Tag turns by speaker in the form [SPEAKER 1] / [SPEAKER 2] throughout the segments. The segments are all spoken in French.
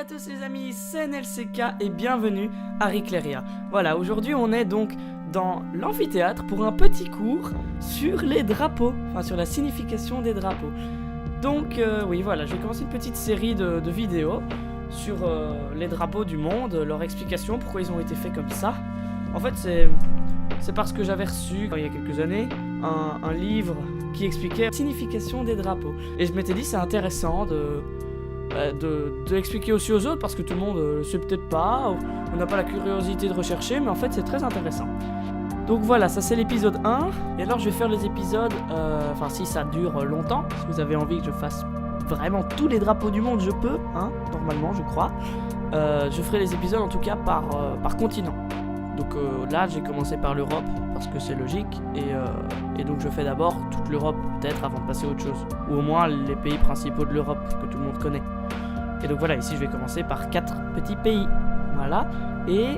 [SPEAKER 1] à tous les amis, c'est NLCK et bienvenue à Ricleria. Voilà, aujourd'hui on est donc dans l'amphithéâtre pour un petit cours sur les drapeaux, enfin sur la signification des drapeaux. Donc oui voilà, je vais commencer une petite série de vidéos sur les drapeaux du monde, leur explication, pourquoi ils ont été faits comme ça. En fait c'est parce que j'avais reçu, il y a quelques années, un livre qui expliquait la signification des drapeaux. Et je m'étais dit c'est intéressant de expliquer aussi aux autres parce que tout le monde le sait peut-être pas, on n'a pas la curiosité de rechercher, mais en fait c'est très intéressant. Donc voilà, ça c'est l'épisode 1, et alors je vais faire les épisodes, enfin si ça dure longtemps, si vous avez envie que je fasse vraiment tous les drapeaux du monde, je peux, hein, normalement je crois. Je ferai les épisodes en tout cas par continent. Donc là j'ai commencé par l'Europe parce que c'est logique et donc je fais d'abord toute l'Europe peut-être avant de passer à autre chose, ou au moins les pays principaux de l'Europe que tout le monde connaît. Et donc voilà, ici je vais commencer par 4 petits pays, voilà. Et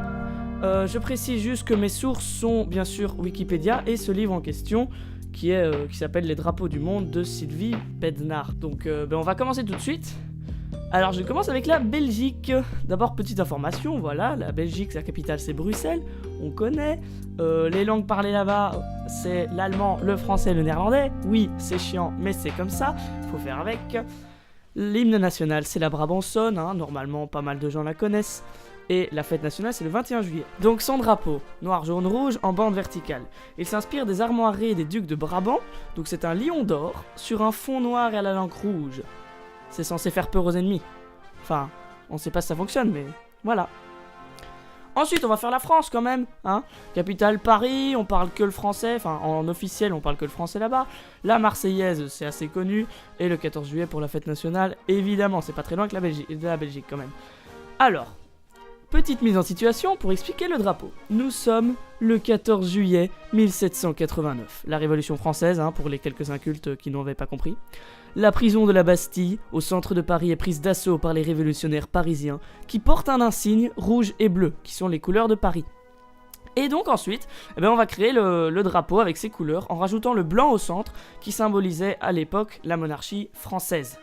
[SPEAKER 1] je précise juste que mes sources sont bien sûr Wikipédia et ce livre en question qui s'appelle Les drapeaux du monde de Sylvie Bednard. Donc on va commencer tout de suite. Alors je commence avec la Belgique. D'abord petite information, voilà, la Belgique, sa capitale c'est Bruxelles, on connaît. Les langues parlées là-bas c'est l'allemand, le français, le néerlandais. Oui, c'est chiant mais c'est comme ça, faut faire avec. L'hymne national c'est la Brabançonne, hein, normalement pas mal de gens la connaissent. Et la fête nationale c'est le 21 juillet. Donc son drapeau, noir, jaune, rouge en bande verticale. Il s'inspire des armoiries des ducs de Brabant, donc c'est un lion d'or sur un fond noir et à la langue rouge. C'est censé faire peur aux ennemis. Enfin, on sait pas si ça fonctionne, mais voilà. Ensuite, on va faire la France quand même, hein. Capitale Paris, on parle que le français, enfin en officiel, on parle que le français là-bas. La Marseillaise, c'est assez connu. Et le 14 juillet pour la fête nationale, évidemment, c'est pas très loin que la Belgique quand même. Alors, petite mise en situation pour expliquer le drapeau. Nous sommes le 14 juillet 1789. La Révolution française, hein, pour les quelques incultes qui n'avaient pas compris. La prison de la Bastille, au centre de Paris, est prise d'assaut par les révolutionnaires parisiens qui portent un insigne rouge et bleu, qui sont les couleurs de Paris. Et donc ensuite, on va créer le drapeau avec ces couleurs en rajoutant le blanc au centre qui symbolisait à l'époque la monarchie française.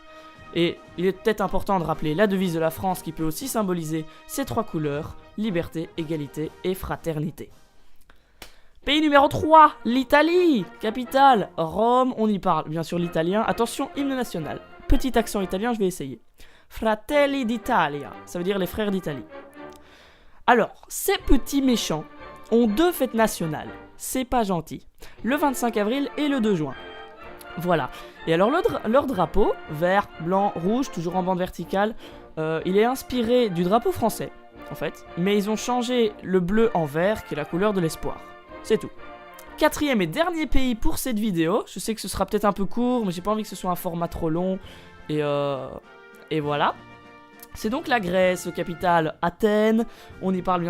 [SPEAKER 1] Et il est peut-être important de rappeler la devise de la France qui peut aussi symboliser ces 3 couleurs, liberté, égalité et fraternité. Pays numéro 3, l'Italie, capitale, Rome, on y parle bien sûr l'italien. Attention, hymne national, petit accent italien, je vais essayer. Fratelli d'Italia, ça veut dire les frères d'Italie. Alors, ces petits méchants ont 2 fêtes nationales, c'est pas gentil, le 25 avril et le 2 juin. Voilà, et alors leur drapeau, vert, blanc, rouge, toujours en bande verticale, il est inspiré du drapeau français, en fait, mais ils ont changé le bleu en vert, qui est la couleur de l'espoir. C'est tout. 4e et dernier pays pour cette vidéo, je sais que ce sera peut-être un peu court, mais j'ai pas envie que ce soit un format trop long, et voilà. C'est donc la Grèce, capitale Athènes, on y parle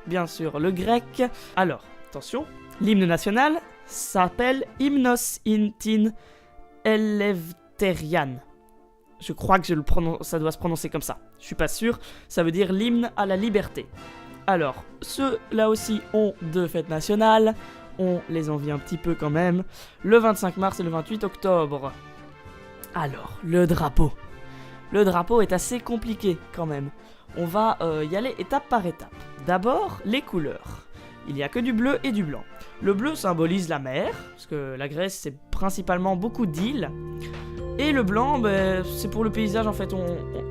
[SPEAKER 1] bien sûr le grec. Alors, attention, l'hymne national s'appelle Hymnos Intin Eleftherian. Je crois que ça doit se prononcer comme ça, je suis pas sûr, ça veut dire l'hymne à la liberté. Alors, ceux-là aussi ont 2 fêtes nationales, on les envie un petit peu quand même, le 25 mars et le 28 octobre. Alors, le drapeau. Le drapeau est assez compliqué quand même, on va y aller étape par étape. D'abord, les couleurs. Il n'y a que du bleu et du blanc. Le bleu symbolise la mer, parce que la Grèce c'est principalement beaucoup d'îles. Et le blanc, c'est pour le paysage en fait,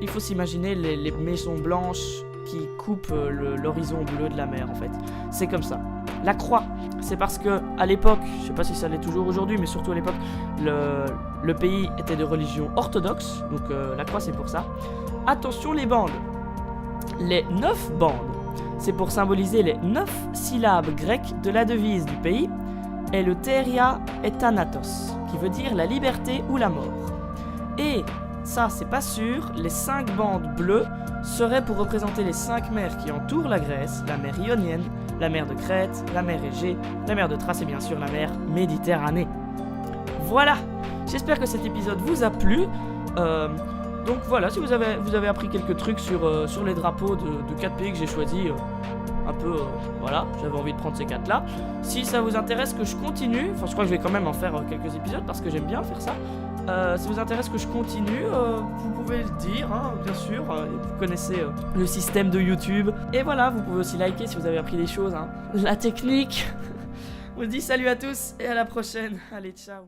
[SPEAKER 1] il faut s'imaginer les maisons blanches qui coupent l'horizon bleu de la mer en fait. C'est comme ça. La croix, c'est parce que à l'époque, je sais pas si ça l'est toujours aujourd'hui, mais surtout à l'époque, le pays était de religion orthodoxe, donc la croix c'est pour ça. Attention les bandes. Les 9 bandes, c'est pour symboliser les 9 syllabes grecques de la devise du pays, et le Theria et Thanatos, qui veut dire la liberté ou la mort. Et ça, c'est pas sûr, les 5 bandes bleues seraient pour représenter les 5 mers qui entourent la Grèce, la mer Ionienne, la mer de Crète, la mer Égée, la mer de Thrace et bien sûr la mer Méditerranée. Voilà, j'espère que cet épisode vous a plu. Donc voilà, si vous avez appris quelques trucs sur les drapeaux de 4 pays que j'ai choisis, un peu, voilà, j'avais envie de prendre ces 4 là. Si ça vous intéresse que je continue, enfin je crois que je vais quand même en faire quelques épisodes parce que j'aime bien faire ça, Ça vous intéresse que je continue, vous pouvez le dire, hein, bien sûr. Vous connaissez le système de YouTube. Et voilà, vous pouvez aussi liker si vous avez appris des choses. Hein. La technique. On vous dit salut à tous et à la prochaine. Allez, ciao.